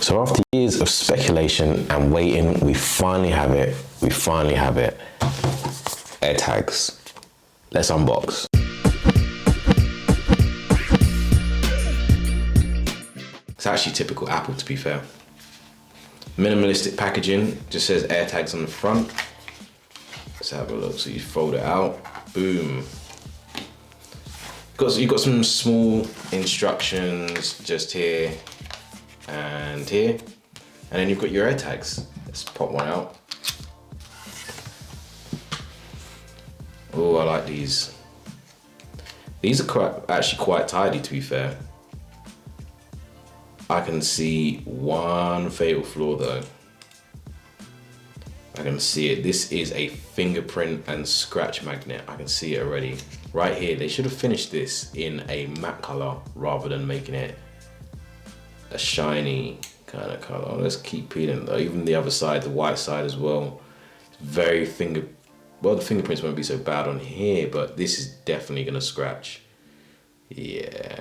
So after years of speculation and waiting, we finally have it. We finally have it. AirTags. Let's unbox. It's actually typical Apple, to be fair. Minimalistic packaging, just says AirTags on the front. Let's have a look. So you fold it out, boom. You've got some small instructions just here and here. And then you've got your AirTags. Let's pop one out. Oh, I like these. These are actually quite tidy, to be fair. I can see one fatal flaw though. I can see it. This is a fingerprint and scratch magnet. I can see it already. Right here, they should have finished this in a matte color rather than making it a shiny kind of color. Let's keep peeling though. Even the other side, the white side as well. It's very well, the fingerprints won't be so bad on here, but this is definitely gonna scratch. Yeah.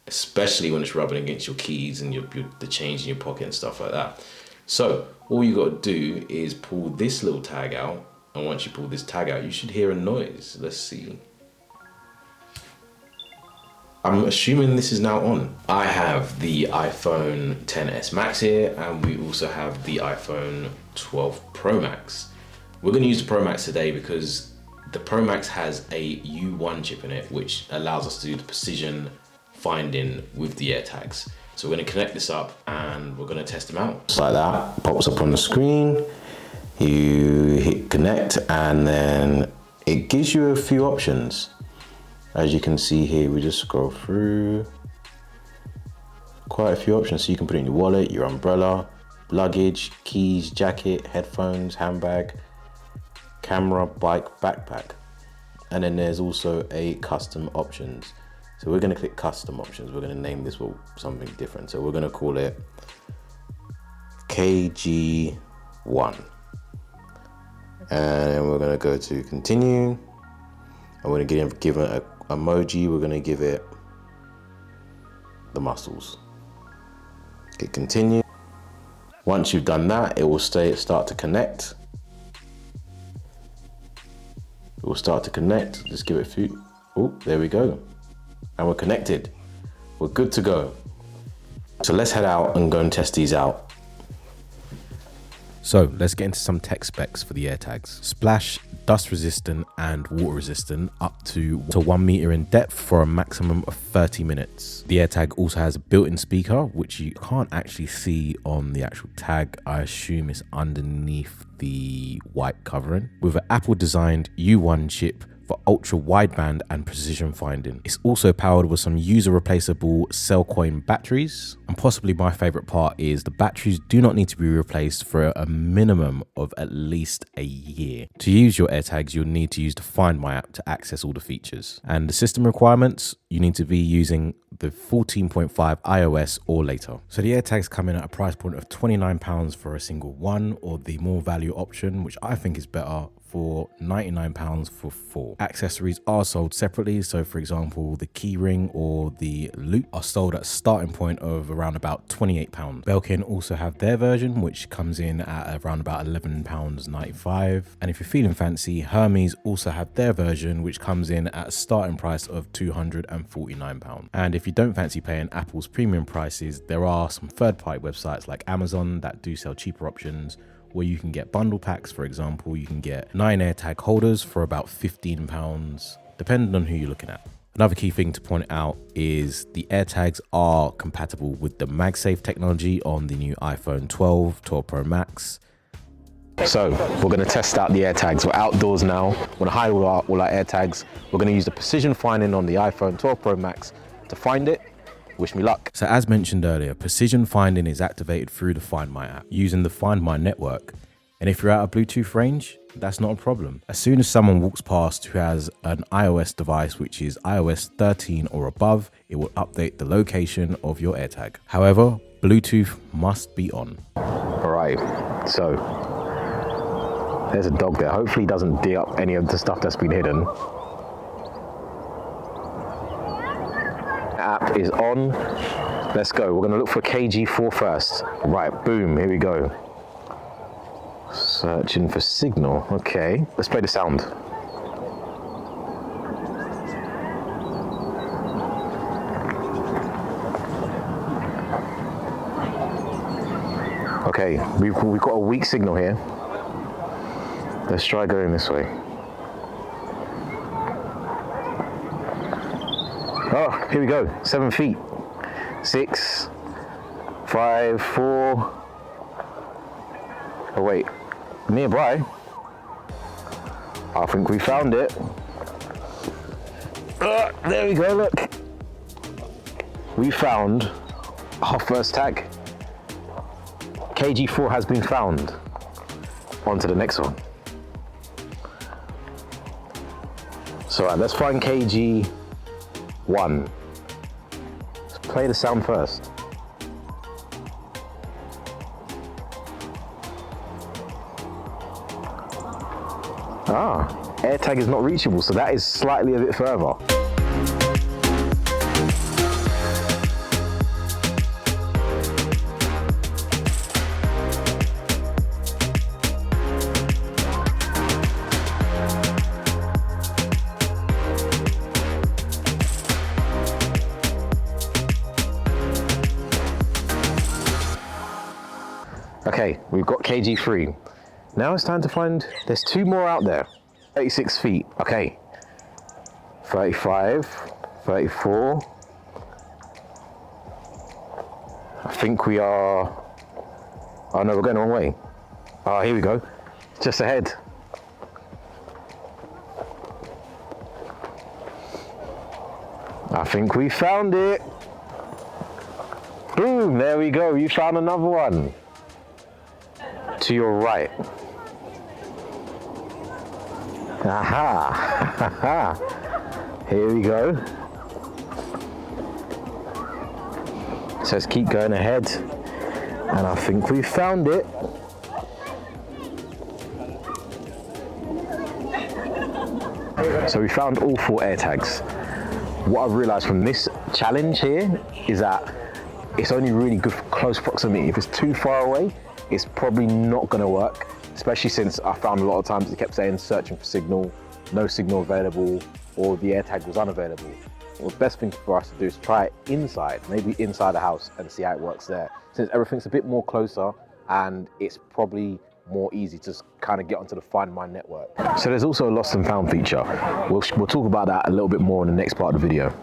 Especially when it's rubbing against your keys and the change in your pocket and stuff like that. So all you got to do is pull this little tag out, and once you pull this tag out, you should hear a noise. Let's see. I'm assuming this is now on. I have the iPhone XS Max here, and we also have the iPhone 12 Pro Max. We're going to use the Pro Max today because the Pro Max has a U1 chip in it, which allows us to do the precision finding with the AirTags. So we're going to connect this up and we're going to test them out. Just like that, pops up on the screen. You hit connect and then it gives you a few options. As you can see here, we just scroll through. Quite a few options. So you can put it in your wallet, your umbrella, luggage, keys, jacket, headphones, handbag, camera, bike, backpack. And then there's also a custom options. So we're going to click custom options. We're going to name this something different. So we're going to call it KG1. And we're going to go to continue. And we're going to give it an emoji. We're going to give it the muscles. Hit continue. Once you've done that, it will start to connect. It will start to connect. Just give it a few. Oh, there we go. And we're connected. We're good to go. So let's head out and go and test these out. So let's get into some tech specs for the AirTags. Splash, dust resistant and water resistant up to 1 meter in depth for a maximum of 30 minutes. The AirTag also has a built-in speaker, which you can't actually see on the actual tag. I assume it's underneath the white covering. With an Apple designed U1 chip for ultra wideband and precision finding. It's also powered with some user replaceable cell coin batteries. And possibly my favorite part is the batteries do not need to be replaced for a minimum of at least a year. To use your AirTags, you'll need to use the Find My app to access all the features. And the system requirements, you need to be using the 14.5 iOS or later. So the AirTags come in at a price point of £29 for a single one, or the more value option, which I think is better, for £99 for 4. Accessories are sold separately. So for example, the key ring or the loop are sold at a starting point of around about £28. Belkin also have their version, which comes in at around about £11.95. And if you're feeling fancy, Hermes also have their version, which comes in at a starting price of £249. And if you don't fancy paying Apple's premium prices, there are some third-party websites like Amazon that do sell cheaper options, where you can get bundle packs. For example, you can get 9 AirTag holders for about £15, depending on who you're looking at. Another key thing to point out is the AirTags are compatible with the MagSafe technology on the new iPhone 12 Pro Max. So we're going to test out the AirTags. We're outdoors now. We're going to hide all our AirTags. We're going to use the precision finding on the iPhone 12 Pro Max to find it. Wish me luck. So as mentioned earlier, precision finding is activated through the Find My app using the Find My network. And if you're out of Bluetooth range, that's not a problem. As soon as someone walks past who has an iOS device, which is iOS 13 or above, it will update the location of your AirTag. However, Bluetooth must be on. All right, so there's a dog there. Hopefully he doesn't dig up any of the stuff that's been hidden. App is on. Let's go. We're gonna look for KG4 first. Right, boom, here we go. Searching for signal, okay. Let's play the sound. Okay, we've got a weak signal here. Let's try going this way. Oh, here we go, 7 feet. 6, 5, 4. Oh wait, nearby. I think we found it. There we go, look. We found our first tag. KG4 has been found. On to the next one. So let's find KG1. Let's play the sound first. AirTag is not reachable, so that is slightly a bit further. Okay, we've got KG3. Now it's time to find, there's 2 more out there. 36 feet, okay. 35, 34. I think we are, oh no, we're going the wrong way. Oh, here we go, just ahead. I think we found it. Boom, there we go, you found another one. To your right. Aha! Here we go. So let's keep going ahead. And I think we found it. So we found all 4 AirTags. What I've realized from this challenge here is that it's only really good for close proximity. If it's too far away, it's probably not gonna work, especially since I found a lot of times it kept saying searching for signal, no signal available, or the AirTag was unavailable. Well, the best thing for us to do is try it inside, maybe inside the house, and see how it works there. Since everything's a bit more closer and it's probably more easy to kind of get onto the Find My network. So there's also a lost and found feature. We'll talk about that a little bit more in the next part of the video.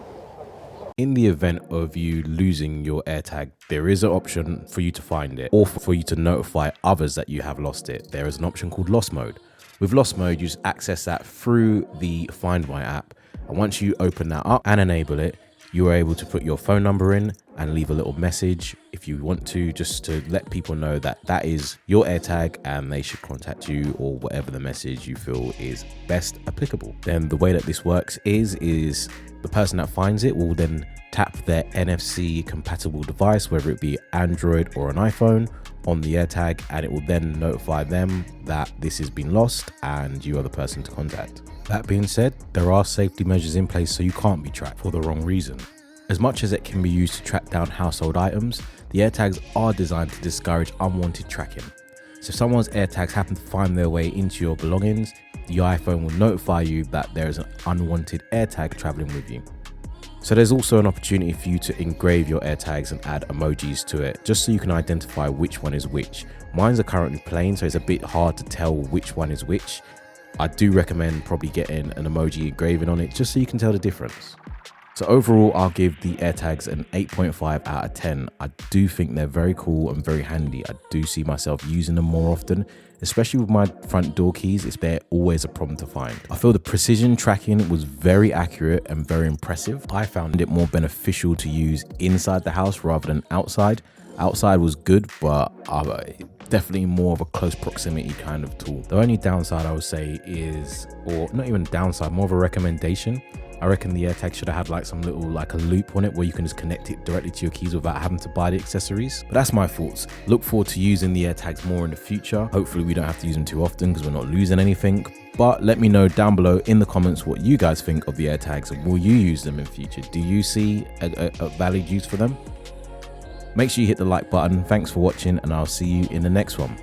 In the event of you losing your AirTag, there is an option for you to find it or for you to notify others that you have lost it. There is an option called Lost Mode. With Lost Mode, you just access that through the Find My app. And once you open that up and enable it, you are able to put your phone number in and leave a little message if you want to, just to let people know that that is your AirTag and they should contact you, or whatever the message you feel is best applicable. Then the way that this works is the person that finds it will then tap their NFC compatible device, whether it be Android or an iPhone, on the AirTag, and it will then notify them that this has been lost and you are the person to contact. That being said, there are safety measures in place so you can't be tracked for the wrong reason. As much as it can be used to track down household items, the AirTags are designed to discourage unwanted tracking. So if someone's AirTags happen to find their way into your belongings, the iPhone will notify you that there is an unwanted AirTag traveling with you. So there's also an opportunity for you to engrave your AirTags and add emojis to it, just so you can identify which one is which. Mines are currently plain, so it's a bit hard to tell which one is which. I do recommend probably getting an emoji engraving on it, just so you can tell the difference. So overall, I'll give the AirTags an 8.5 out of 10. I do think they're very cool and very handy. I do see myself using them more often, especially with my front door keys. They're always a problem to find. I feel the precision tracking was very accurate and very impressive. I found it more beneficial to use inside the house rather than outside. Outside was good, but definitely more of a close proximity kind of tool. The only downside I would say is, or not even downside, more of a recommendation. I reckon the AirTag should have had like some little like a loop on it where you can just connect it directly to your keys without having to buy the accessories. But that's my thoughts. Look forward to using the AirTags more in the future. Hopefully we don't have to use them too often because we're not losing anything. But let me know down below in the comments what you guys think of the AirTags, and will you use them in future? Do you see a valid use for them? Make sure you hit the like button. Thanks for watching, and I'll see you in the next one.